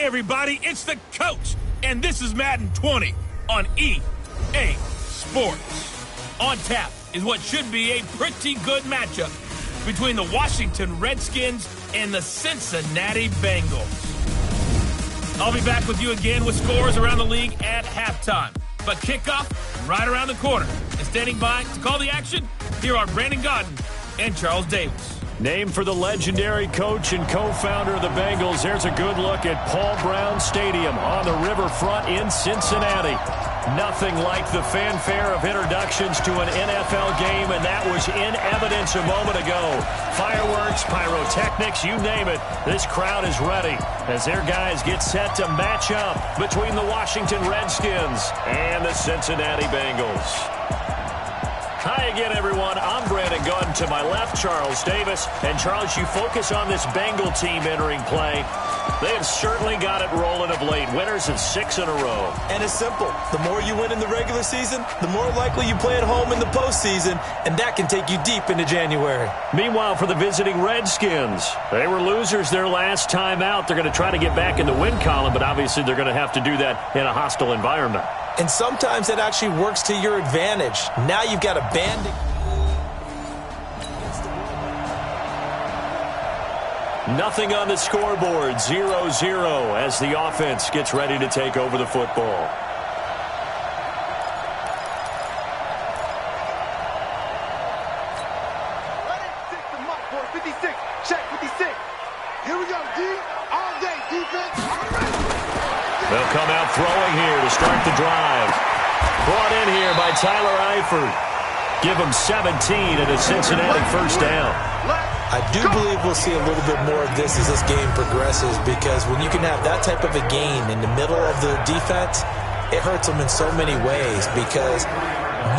everybody, it's the coach, and this is Madden 20 on EA Sports. On tap is what should be a pretty good matchup between the Washington Redskins and the Cincinnati Bengals. I'll be back with you again with scores around the league at halftime. But kickoff right around the corner. And standing by to call the action, here are Brandon Godden and Charles Davis. Named for the legendary coach and co-founder of the Bengals, there's a good look at Paul Brown Stadium on the riverfront in Cincinnati. Nothing like the fanfare of introductions to an NFL game, and that was in evidence a moment ago. Fireworks, pyrotechnics, you name it. This crowd is ready as their guys get set to match up between the Washington Redskins and the Cincinnati Bengals. Hi again, everyone. I'm Brandon Gunn. To my left, Charles Davis. And, Charles, you focus on this Bengal team entering play. They have certainly got it rolling of late. Winners of 6 in a row. And it's simple. The more you win in the regular season, the more likely you play at home in the postseason, and that can take you deep into January. Meanwhile, for the visiting Redskins, they were losers their last time out. They're going to try to get back in the win column, but obviously they're going to have to do that in a hostile environment. And sometimes it actually works to your advantage. Now you've got a band. Nothing on the scoreboard, 0-0 as the offense gets ready to take over the football. Ready? 6 to mark for 56. Check 56. Here we go, D. All day defense. All right. They'll come out throwing here to start the drive. Brought in here by Tyler Eifert. Give him 17 and a Cincinnati first down. I do believe we'll see a little bit more of this as this game progresses, because when you can have that type of a gain in the middle of the defense, it hurts them in so many ways, because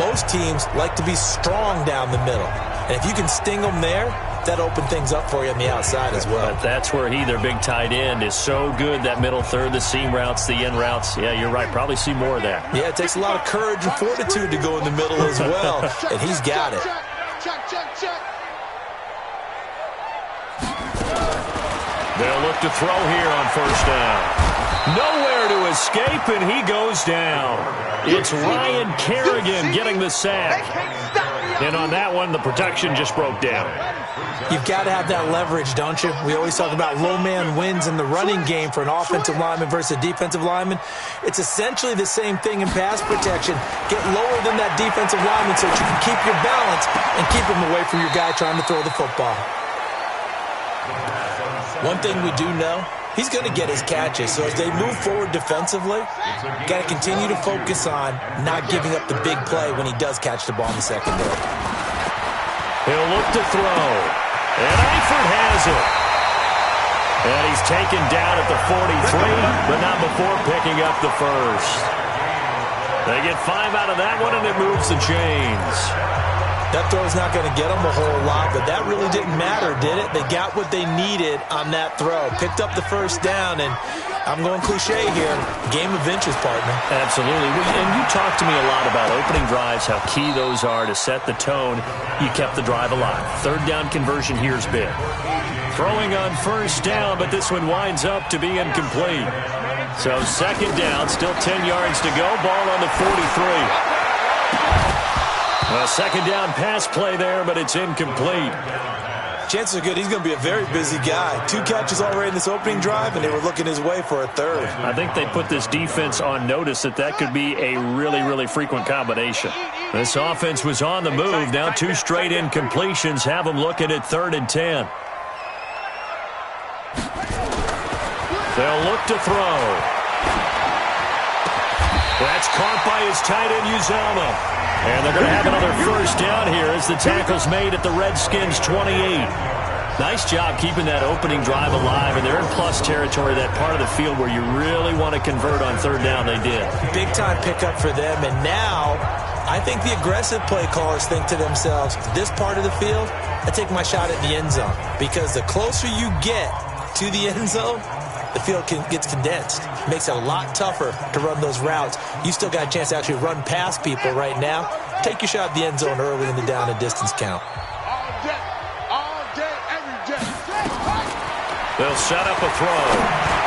most teams like to be strong down the middle. And if you can sting them there, that opens things up for you on the outside as well. But that's where their big tight end, is so good, that middle third, the seam routes, the in routes. Yeah, you're right. Probably see more of that. Yeah, it takes a lot of courage and fortitude to go in the middle as well, and he's got it. Check. They'll look to throw here on first down. Nowhere to escape, and he goes down. It's Ryan Kerrigan getting the sack. And on that one, the protection just broke down. You've got to have that leverage, don't you? We always talk about low man wins in the running game for an offensive lineman versus a defensive lineman. It's essentially the same thing in pass protection. Get lower than that defensive lineman so that you can keep your balance and keep him away from your guy trying to throw the football. One thing we do know, he's going to get his catches. So as they move forward defensively, you got to continue to focus on not giving up the big play when he does catch the ball in the secondary. He'll look to throw. And Eifert has it. And he's taken down at the 43, but not before picking up the first. They get 5 out of that one, and it moves the chains. That throw's not going to get them a whole lot, but that really didn't matter, did it? They got what they needed on that throw. Picked up the first down, and I'm going cliche here, game of inches, partner. Absolutely. And you talked to me a lot about opening drives, how key those are to set the tone. You kept the drive alive. Third down conversion here's big. Throwing on first down, but this one winds up to be incomplete. So second down, still 10 yards to go. Ball on the 43. A second down pass play there, but it's incomplete. Chances are good he's going to be a very busy guy. 2 catches already in this opening drive, and they were looking his way for a third. I think they put this defense on notice that could be a really, really frequent combination. This offense was on the move. Now 2 straight incompletions have them looking at 3rd and 10. They'll look to throw. That's caught by his tight end, Uzomah. And they're going to have another first down here as the tackle's made at the Redskins' 28. Nice job keeping that opening drive alive, and they're in plus territory, that part of the field where you really want to convert on third down. They did. Big-time pickup for them, and now I think the aggressive play callers think to themselves, this part of the field, I take my shot at the end zone, because the closer you get to the end zone, the field gets condensed. Makes it a lot tougher to run those routes. You still got a chance to actually run past people right now. Take your shot at the end zone early in the down and distance count. All day, every day. They'll set up a throw.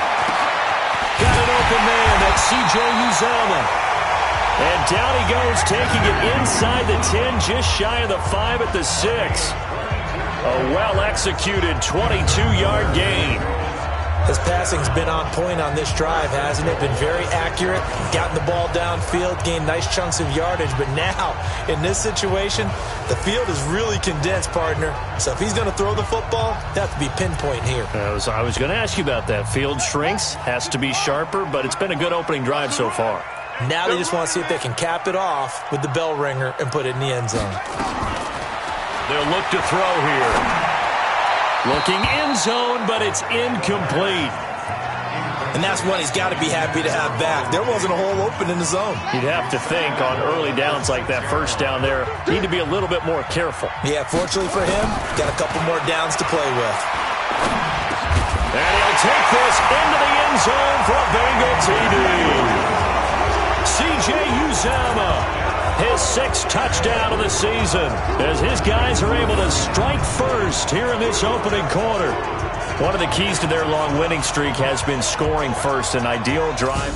open man. That's C.J. Uzomah. And down he goes, taking it inside the 10, just shy of the 5 at the 6. A well-executed 22-yard gain. His passing's been on point on this drive, hasn't it? Been very accurate, gotten the ball downfield, gained nice chunks of yardage. But now, in this situation, the field is really condensed, partner. So if he's going to throw the football, he'll have to be pinpoint here. I was going to ask you about that. Field shrinks, has to be sharper, but it's been a good opening drive so far. Now they just want to see if they can cap it off with the bell ringer and put it in the end zone. They'll look to throw here. Looking end zone, but it's incomplete. And that's one he's got to be happy to have back. There wasn't a hole open in the zone. You'd have to think on early downs like that first down there, need to be a little bit more careful. Yeah, fortunately for him, got a couple more downs to play with. And he'll take this into the end zone for a Bengal TD. C.J. Uzomah, his 6th touchdown of the season, as his guys are able to strike first here in this opening quarter. One of the keys to their long winning streak has been scoring first, an ideal drive.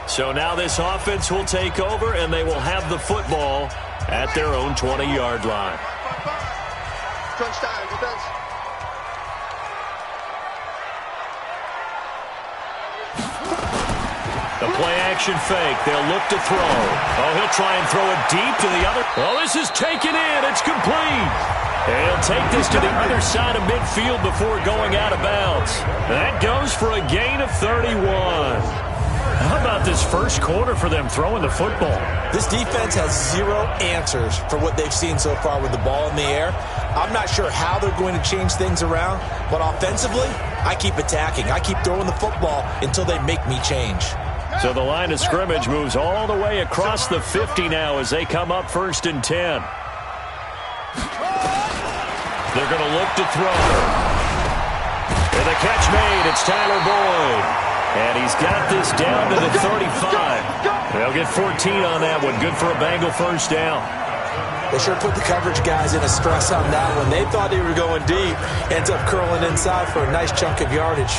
So now this offense will take over, and they will have the football at their own 20-yard line. Crunch time, defense. The play-action fake. They'll look to throw. Oh, he'll try and throw it deep to the other. Oh, this is taken in. It's complete. And he'll take this to the other side of midfield before going out of bounds. That goes for a gain of 31. How about this first quarter for them throwing the football? This defense has zero answers for what they've seen so far with the ball in the air. I'm not sure how they're going to change things around, but offensively, I keep attacking. I keep throwing the football until they make me change. So the line of scrimmage moves all the way across the 50 now as they come up 1st and 10. They're going to look to throw. And the catch made. It's Tyler Boyd. And he's got this down to the 35. They'll get 14 on that one. Good for a Bengal first down. They sure put the coverage guys in a stress on that one. They thought they were going deep. Ends up curling inside for a nice chunk of yardage.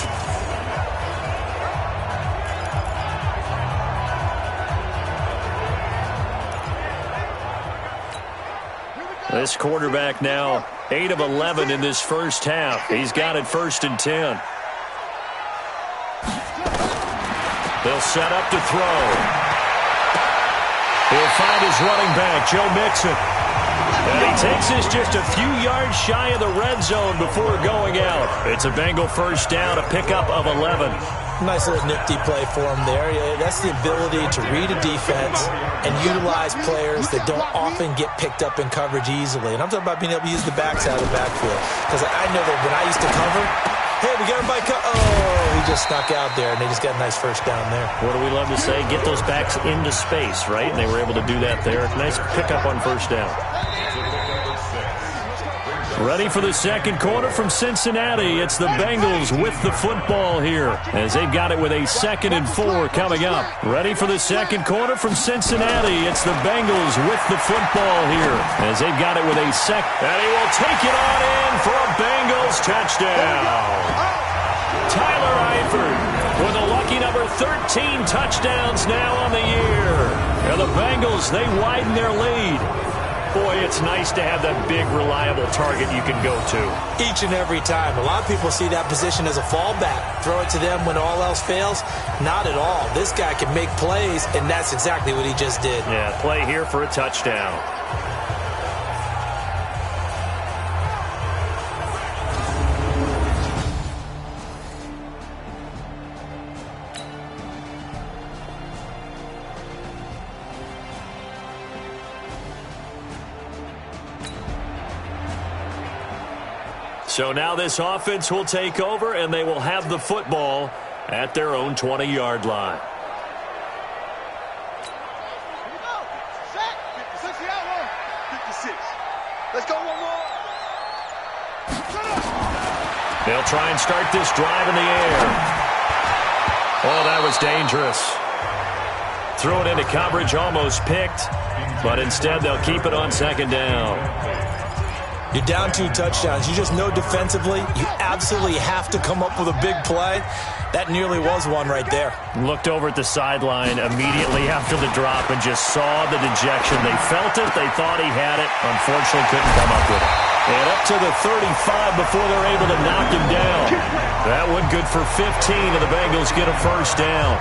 This quarterback now 8 of 11 in this first half. He's got it 1st and 10. They'll set up to throw. He'll find his running back, Joe Mixon. And he takes this just a few yards shy of the red zone before going out. It's a Bengal first down, a pickup of 11. Nice little nifty play for him there. That's the ability to read a defense and utilize players that don't often get picked up in coverage easily. And I'm talking about being able to use the backs out of the backfield. Because I know that when I used to cover, hey, we got everybody he just snuck out there, and they just got a nice first down there. What do we love to say? Get those backs into space, right? And they were able to do that there. Nice pickup on first down. Ready for the second quarter from Cincinnati. It's the Bengals with the football here as they've got it with a 2nd and 4 coming up. Ready for the second quarter from Cincinnati. It's the Bengals with the football here as they've got it with a second. And he will take it on in for a Bengals touchdown. Tyler Eifert with a lucky number 13 touchdowns now on the year. And the Bengals, they widen their lead. Boy, it's nice to have that big, reliable target you can go to. Each and every time. A lot of people see that position as a fallback. Throw it to them when all else fails. Not at all. This guy can make plays, and that's exactly what he just did. Yeah, play here for a touchdown. So now this offense will take over, and they will have the football at their own 20-yard line. Here we go. Set. 56 the outlaw. 56. Let's go one more. They'll try and start this drive in the air. Oh, that was dangerous. Throw it into coverage, almost picked, but instead they'll keep it on 2nd down. You're down 2 touchdowns. You just know defensively you absolutely have to come up with a big play. That nearly was one right there. Looked over at the sideline immediately after the drop and just saw the dejection. They felt it. They thought he had it. Unfortunately, couldn't come up with it. And up to the 35 before they're able to knock him down. That one good for 15, and the Bengals get a first down.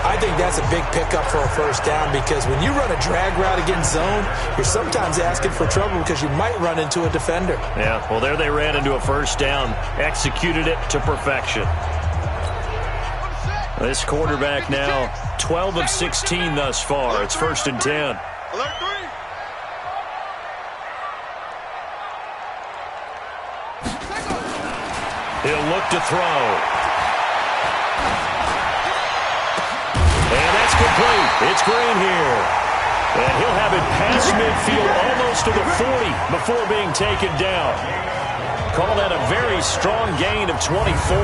I think that's a big pickup for a first down because when you run a drag route against zone, you're sometimes asking for trouble because you might run into a defender. Yeah, well, there they ran into a first down, executed it to perfection. This quarterback now 12 of 16 thus far. It's 1st and 10. He'll look to throw. And that's complete. It's Green here. And he'll have it past midfield almost to the 40 before being taken down. Call that a very strong gain of 24.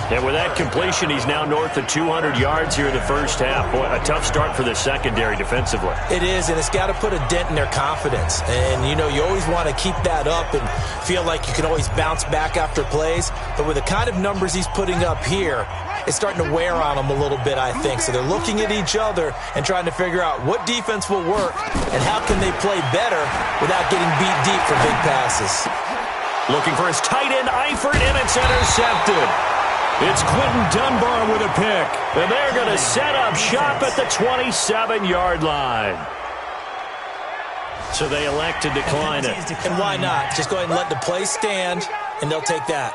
And with that completion, he's now north of 200 yards here in the first half. Boy, a tough start for the secondary defensively. It is, and it's got to put a dent in their confidence. And, you always want to keep that up and feel like you can always bounce back after plays. But with the kind of numbers he's putting up here, it's starting to wear on them a little bit, I think. So they're looking at each other and trying to figure out what defense will work and how can they play better without getting beat deep for big passes. Looking for his tight end, Eifert, and it's intercepted. It's Quentin Dunbar with a pick, and they're going to set up shop at the 27-yard line. So they elect to decline it. And why not? Just go ahead and let the play stand, and they'll take that.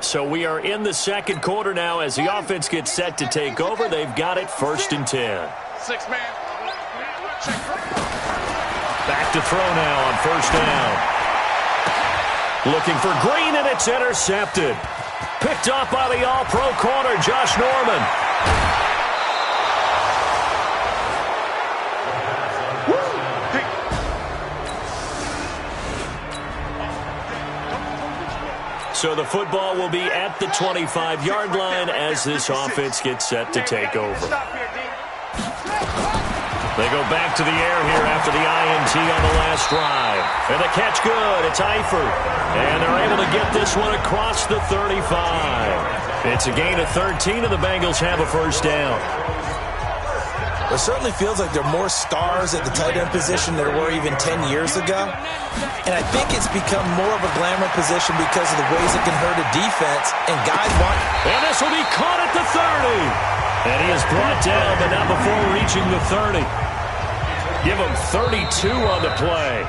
So we are in the second quarter now as the offense gets set to take over. They've got it 1st and 10. 6 man. Back to throw now on 1st down. Looking for Green, and it's intercepted. Picked up by the all-pro corner, Josh Norman. So the football will be at the 25-yard line as this offense gets set to take over. They go back to the air here after the INT on the last drive. And the catch good. It's Eifert. And they're able to get this one across the 35. It's a gain of 13, and the Bengals have a first down. It certainly feels like there are more stars at the tight end position than there were even 10 years ago. And I think it's become more of a glamour position because of the ways it can hurt a defense. And guys want... And this will be caught at the 30. And he is brought down, but not before reaching the 30. Give him 32 on the play.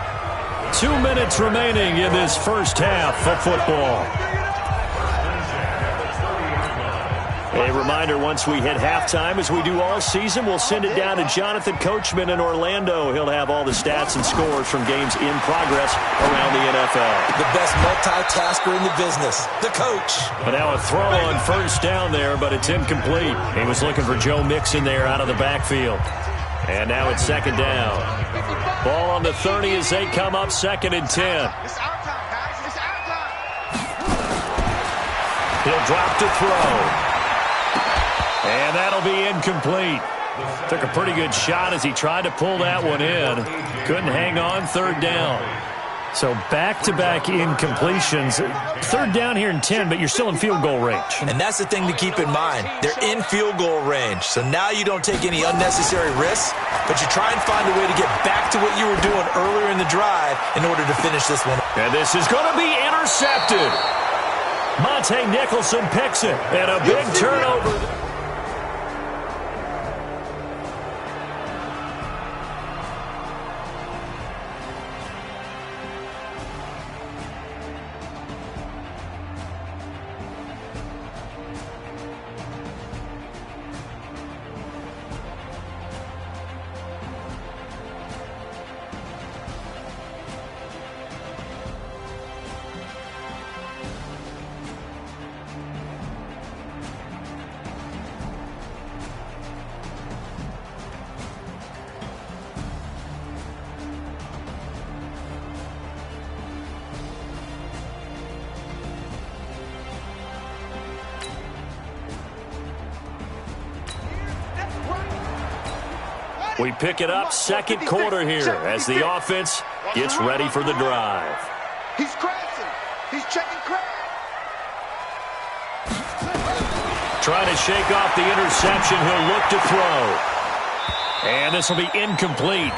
2 minutes remaining in this first half of football. A reminder, once we hit halftime, as we do all season, we'll send it down to Jonathan Coachman in Orlando. He'll have all the stats and scores from games in progress around the NFL. The best multitasker in the business, the coach. But now a throw on 1st down there, but it's incomplete. He was looking for Joe Mixon there out of the backfield. And now it's 2nd down. Ball on the 30 as they come up 2nd and 10. He'll drop to throw. And that'll be incomplete. Took a pretty good shot as he tried to pull that one in. Couldn't hang on, 3rd down. So back-to-back incompletions. 3rd down here in 10, but you're still in field goal range. And that's the thing to keep in mind. They're in field goal range. So now you don't take any unnecessary risks, but you try and find a way to get back to what you were doing earlier in the drive in order to finish this one. And this is going to be intercepted. Monte Nicholson picks it, and a big turnover. We pick it up second quarter here as the offense gets ready for the drive. He's crashing. He's checking crash. Trying to shake off the interception. He'll look to throw. And this will be incomplete.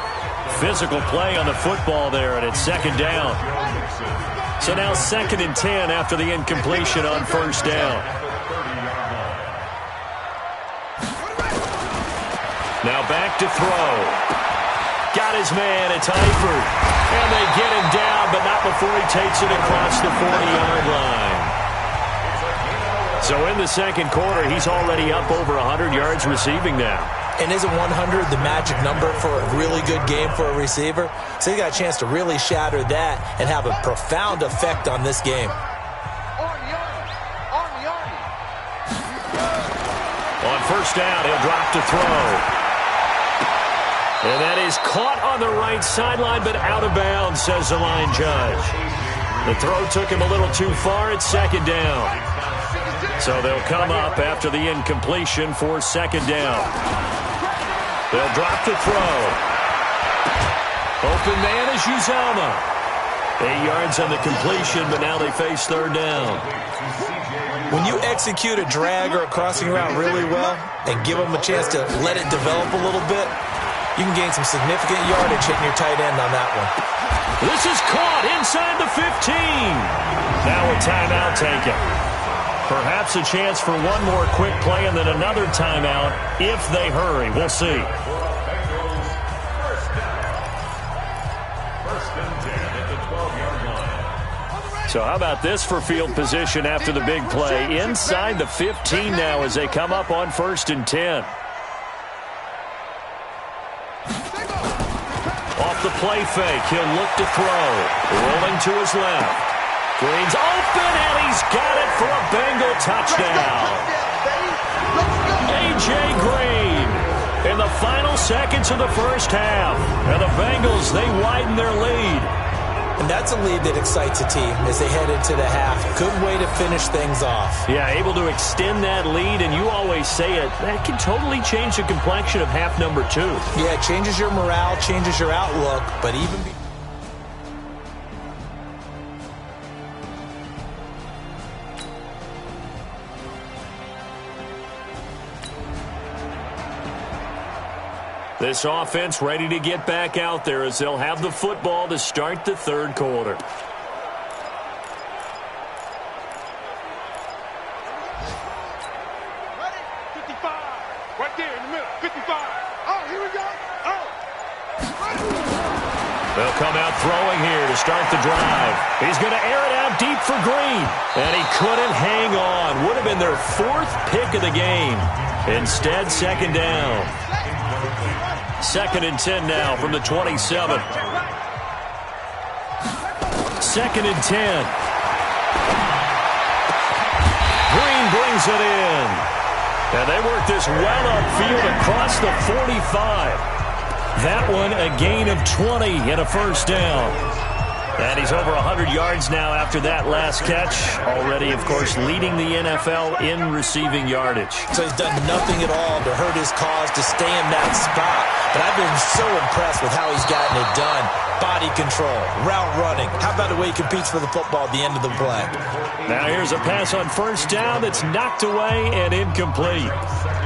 Physical play on the football there, and it's second down. So now 2nd and 10 after the incompletion on first down. Now back to throw. Got his man. It's Eifert. And they get him down, but not before he takes it across the 40-yard line. So in the second quarter, he's already up over 100 yards receiving now. And isn't 100 the magic number for a really good game for a receiver? So he got a chance to really shatter that and have a profound effect on this game. On first down, he'll drop to throw. And that is caught on the right sideline, but out of bounds, says the line judge. The throw took him a little too far. It's second down. So they'll come up after the incompletion for second down. They'll drop to throw. Open man is Uzama. 8 yards on the completion, but now they face third down. When you execute a drag or a crossing route really well and give them a chance to let it develop a little bit, you can gain some significant yardage hitting your tight end on that one. This is caught inside the 15. Now a timeout taken. Perhaps a chance for one more quick play and then another timeout if they hurry. We'll see. So how about this for field position after the big play? Inside the 15 now as they come up on 1st and 10. Off the play fake, he'll look to throw. Rolling to his left. Green's open, and he's got it for a Bengal touchdown. A.J. Green in the final seconds of the first half. And the Bengals, they widen their lead. And that's a lead that excites a team as they head into the half. Good way to finish things off. Yeah, able to extend that lead, and you always say it, that can totally change the complexion of half number 2. Yeah, it changes your morale, changes your outlook, but even... This offense ready to get back out there as they'll have the football to start the third quarter. Ready? 55. Right there in the middle. 55. Oh, here we go. Oh. They'll come out throwing here to start the drive. He's going to air it out deep for Green. And he couldn't hang on. Would have been their 4th pick of the game. Instead, second down. 2nd and 10 now from the 27. 2nd and 10. Green brings it in. And they work this well upfield across the 45. That one a gain of 20 and a first down. And he's over 100 yards now after that last catch. Already, of course, leading the NFL in receiving yardage. So he's done nothing at all to hurt his cause to stay in that spot. But I've been so impressed with how he's gotten it done. Body control, route running. How about the way he competes for the football at the end of the play? Now here's a pass on first down that's knocked away and incomplete.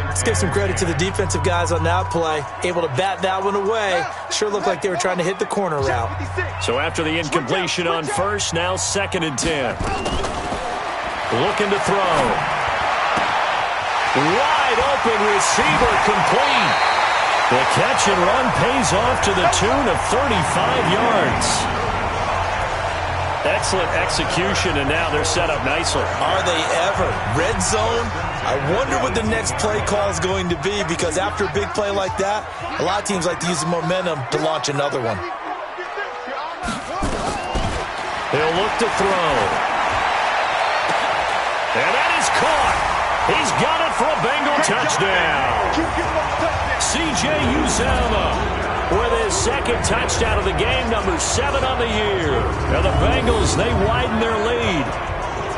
Let's give some credit to the defensive guys on that play. Able to bat that one away. Sure looked like they were trying to hit the corner route. So after the incompletion on first, now 2nd and 10. Looking to throw. Wide open receiver complete. The catch and run pays off to the tune of 35 yards. Excellent execution, and now they're set up nicely. Are they ever? Red zone? I wonder what the next play call is going to be, because after a big play like that, a lot of teams like to use the momentum to launch another one. He'll look to throw. And that is caught. He's got it for a Bengal touchdown. C.J. Uzama with his 2nd touchdown of the game, number 7 on the year. And the Bengals, they widen their lead.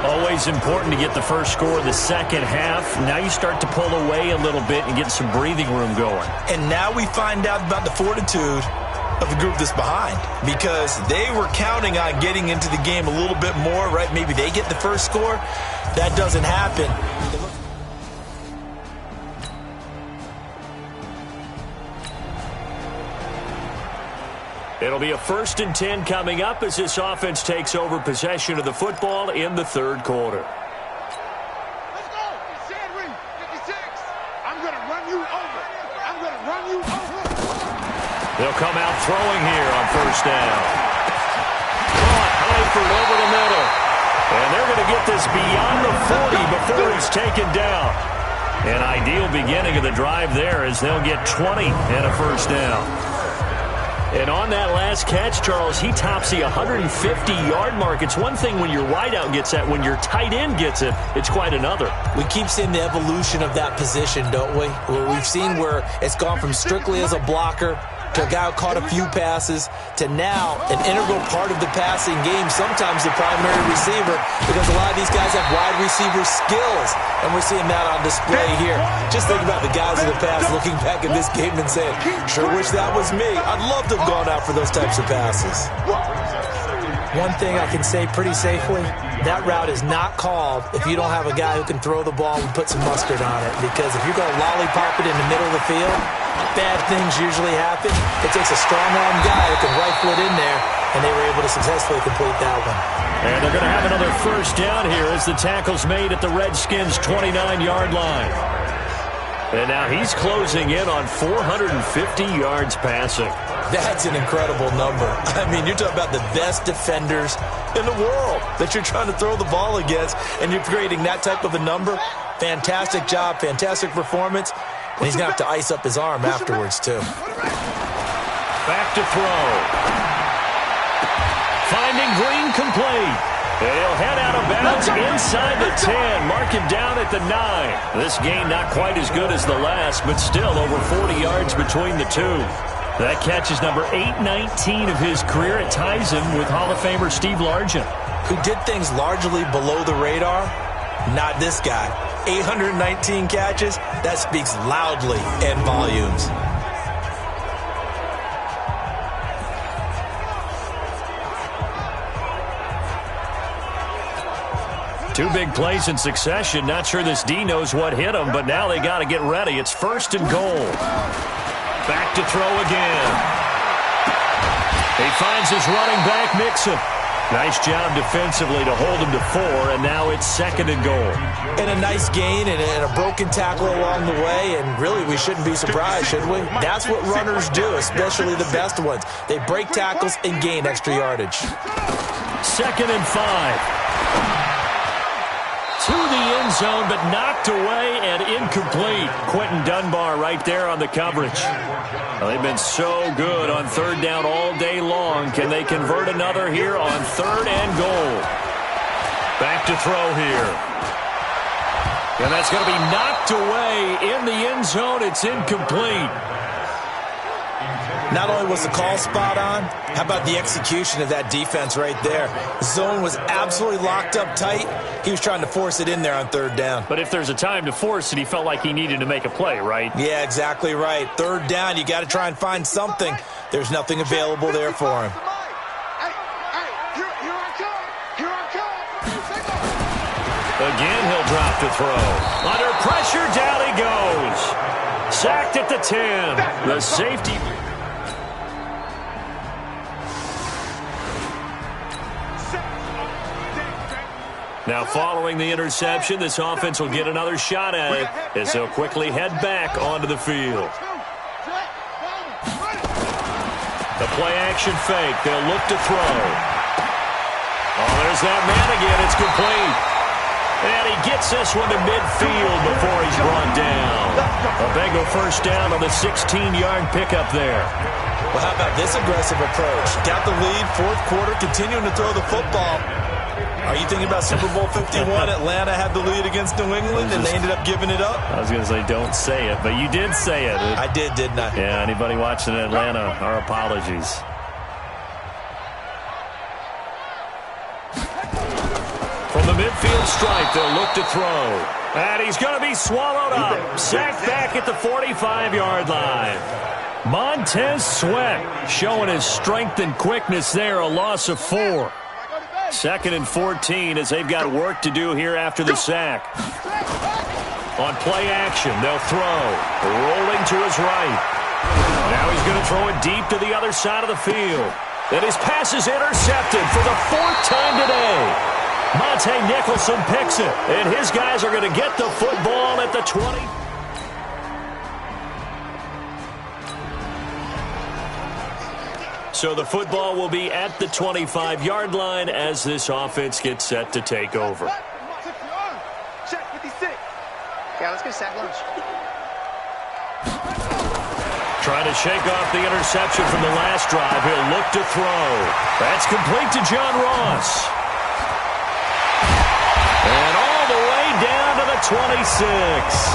Always important to get the first score in the second half. Now you start to pull away a little bit and get some breathing room going. And now we find out about the fortitude of the group that's behind, because they were counting on getting into the game a little bit more, right? Maybe they get the first score. That doesn't happen. It'll be a 1st and 10 coming up as this offense takes over possession of the football in the third quarter. Let's go. Sandwich, 56. I'm going to run you over. I'm going to run you over. They'll come out throwing here on 1st down. Caught Eifert over the middle. And they're going to get this beyond the 40 before he's taken down. An ideal beginning of the drive there as they'll get 20 and a 1st down. And on that last catch, Charles, he tops the 150-yard mark. It's one thing when your wideout gets that. When your tight end gets it, it's quite another. We keep seeing the evolution of that position, don't we? We've seen where it's gone from strictly as a blocker to a guy who caught a few passes to now an integral part of the passing game, sometimes the primary receiver, because a lot of these guys have wide receiver skills, and we're seeing that on display here. Just think about the guys in the past looking back at this game and saying, sure wish that was me. I'd love to have gone out for those types of passes. One thing I can say pretty safely, that route is not called if you don't have a guy who can throw the ball and put some mustard on it. Because if you're going to lollipop it in the middle of the field, bad things usually happen. It takes a strong-arm guy who can rifle it in there, and they were able to successfully complete that one. And they're going to have another 1st down here as the tackle's made at the Redskins' 29-yard line. And now he's closing in on 450 yards passing. That's an incredible number. I mean, you're talking about the best defenders in the world that you're trying to throw the ball against, and you're creating that type of a number. Fantastic job, fantastic performance. And he's going to have to ice up his arm afterwards, too. Back to throw. Finding Green complete. And he'll head out of bounds inside the 10. Mark him down at the 9. This game not quite as good as the last, but still over 40 yards between the two. That catch is number 819 of his career. It ties him with Hall of Famer Steve Largent, who did things largely below the radar. Not this guy. 819 catches, that speaks loudly in volumes. Two big plays in succession. Not sure this D knows what hit him, but now they got to get ready. It's 1st and goal. Back to throw again. He finds his running back, Mixon. Nice job defensively to hold him to 4, and now it's 2nd and goal. And a nice gain and a broken tackle along the way, and really we shouldn't be surprised, should we? That's what runners do, especially the best ones. They break tackles and gain extra yardage. 2nd and 5. To the end zone, but knocked away and incomplete. Quentin Dunbar right there on the coverage. Well, they've been so good on 3rd down all day long. Can they convert another here on 3rd and goal? Back to throw here. And that's going to be knocked away in the end zone. It's incomplete. Not only was the call spot on, how about the execution of that defense right there? The zone was absolutely locked up tight. He was trying to force it in there on 3rd down. But if there's a time to force it, he felt like he needed to make a play, right? Yeah, exactly right. 3rd down, you got to try and find something. There's nothing available there for him. Again, he'll drop to throw. Under pressure, down he goes. Sacked at the 10. The safety. Now following the interception, this offense will get another shot at it as they'll quickly head back onto the field. The play action fake. They'll look to throw. Oh, there's that man again. It's complete. And he gets this one to midfield before he's brought down. A Bengal 1st down on the 16-yard pickup there. Well, how about this aggressive approach? Got the lead, 4th quarter, continuing to throw the football. Are you thinking about Super Bowl 51? Atlanta had the lead against New England, and they ended up giving it up? I was going to say, don't say it, but you did say it. I did, didn't I? Yeah, anybody watching Atlanta, our apologies. From the midfield. midfield stripe. They'll look to throw. And he's going to be swallowed up. Sacked back at the 45-yard line. Montez Sweat showing his strength and quickness there. A loss of 4. 2nd and 14 as they've got work to do here after the sack. On play action, they'll throw. Rolling to his right. Now he's going to throw it deep to the other side of the field. And his pass is intercepted for the 4th time today. Monte Nicholson picks it, and his guys are going to get the football at the 20. So the football will be at the 25-yard line as this offense gets set to take over. Check 56. Yeah, let's get sack lunch. Trying to shake off the interception from the last drive. He'll look to throw. That's complete to John Ross. And all the way down to the 26.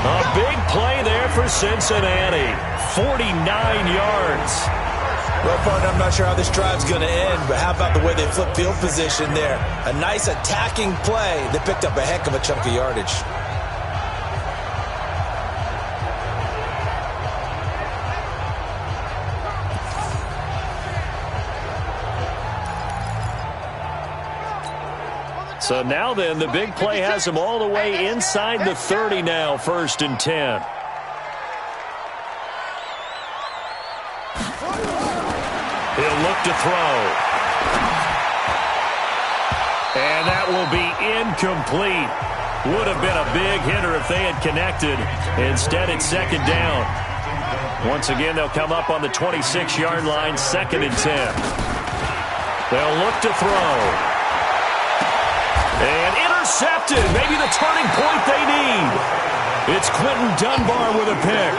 A big play there for Cincinnati. 49 yards. Well, partner, I'm not sure how this drive's going to end, but how about the way they flip field position there? A nice attacking play. They picked up a heck of a chunk of yardage. So now then, the big play has them all the way inside the 30 now, 1st and 10. He'll look to throw. And that will be incomplete. Would have been a big hitter if they had connected. Instead, it's 2nd down. Once again, they'll come up on the 26-yard line, 2nd and 10. They'll look to throw. And intercepted. Maybe the turning point they need. It's Quentin Dunbar with a pick.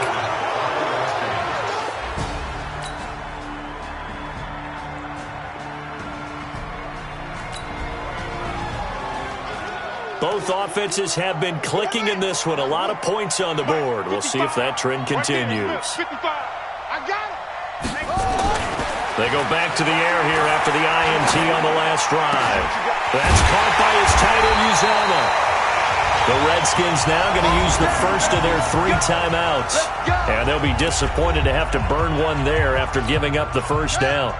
Both offenses have been clicking in this one. A lot of points on the board. We'll see if that trend continues. They go back to the air here after the INT on the last drive. That's caught by his tight end, Uzomah. The Redskins now going to use the first of their 3 timeouts. And they'll be disappointed to have to burn one there after giving up the first down.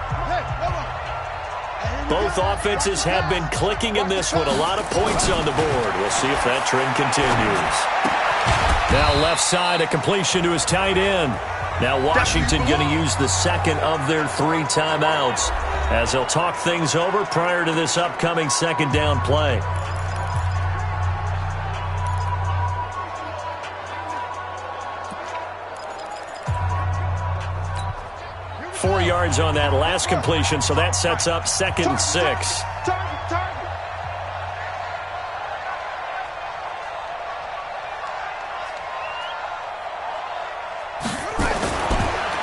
Both offenses have been clicking in this one. A lot of points on the board. We'll see if that trend continues. Now left side, a completion to his tight end. Now Washington going to use the 2nd of their 3 timeouts as they'll talk things over prior to this upcoming 2nd down play. Four yards on that last completion, so that sets up 2nd and 6.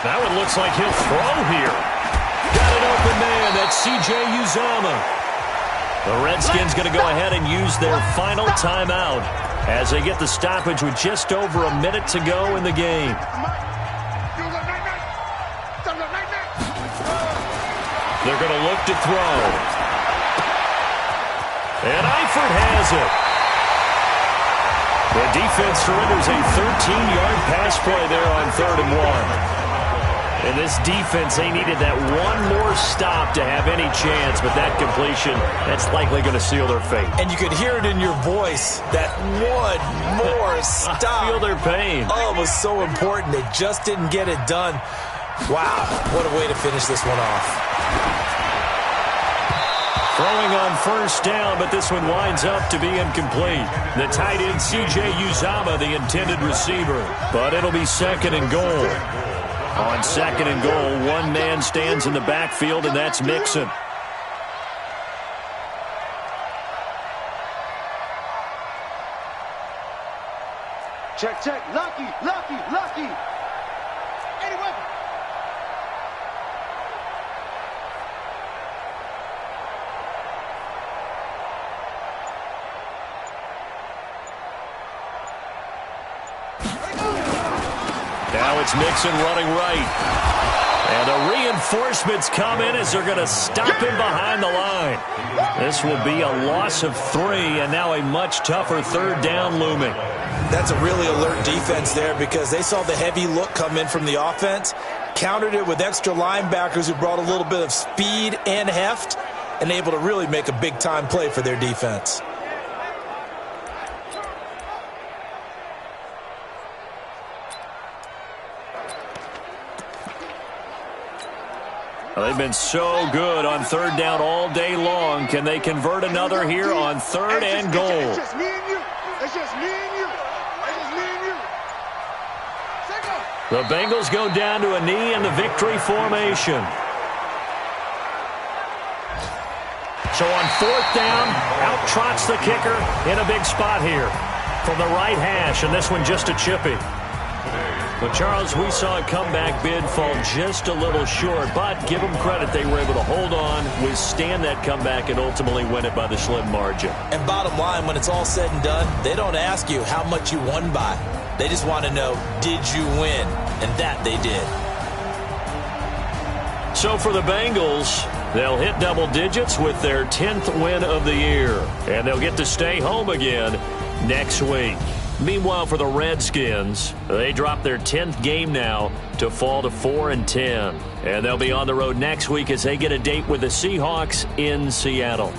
That one looks like he'll throw here. Got an open man. That's C.J. Uzomah. The Redskins going to go ahead and use their final timeout as they get the stoppage with just over a minute to go in the game. They're going to look to throw. And Eifert has it. The defense surrenders a 13-yard pass play there on 3rd and 1. And this defense, they needed that one more stop to have any chance, but that completion, that's likely going to seal their fate. And you could hear it in your voice, that one more stop. I feel their pain. Oh, it was so important. They just didn't get it done. Wow, what a way to finish this one off. Throwing on 1st down, but this one winds up to be incomplete. The tight end, C.J. Uzomah, the intended receiver. But it'll be 2nd and goal. On 2nd and goal, one man stands in the backfield, and that's Mixon. Check, check. Lucky, lucky, lucky. Anyway. Now it's Mixon running right. And the reinforcements come in as they're going to stop him behind the line. This will be a loss of 3, and now a much tougher 3rd down looming. That's a really alert defense there because they saw the heavy look come in from the offense, countered it with extra linebackers who brought a little bit of speed and heft, and able to really make a big-time play for their defense. Well, they've been so good on 3rd down all day long. Can they convert another here on 3rd and goal? It's just me and you. It's just me and you. It's just me and you. The Bengals go down to a knee in the victory formation. So on 4th down, out trots the kicker in a big spot here from the right hash, and this one just a chippy. But, Charles, we saw a comeback bid fall just a little short, but give them credit. They were able to hold on, withstand that comeback, and ultimately win it by the slim margin. And bottom line, when it's all said and done, they don't ask you how much you won by. They just want to know, did you win? And that they did. So for the Bengals, they'll hit double digits with their 10th win of the year, and they'll get to stay home again next week. Meanwhile, for the Redskins, they drop their 10th game now to fall to 4-10. And they'll be on the road next week as they get a date with the Seahawks in Seattle.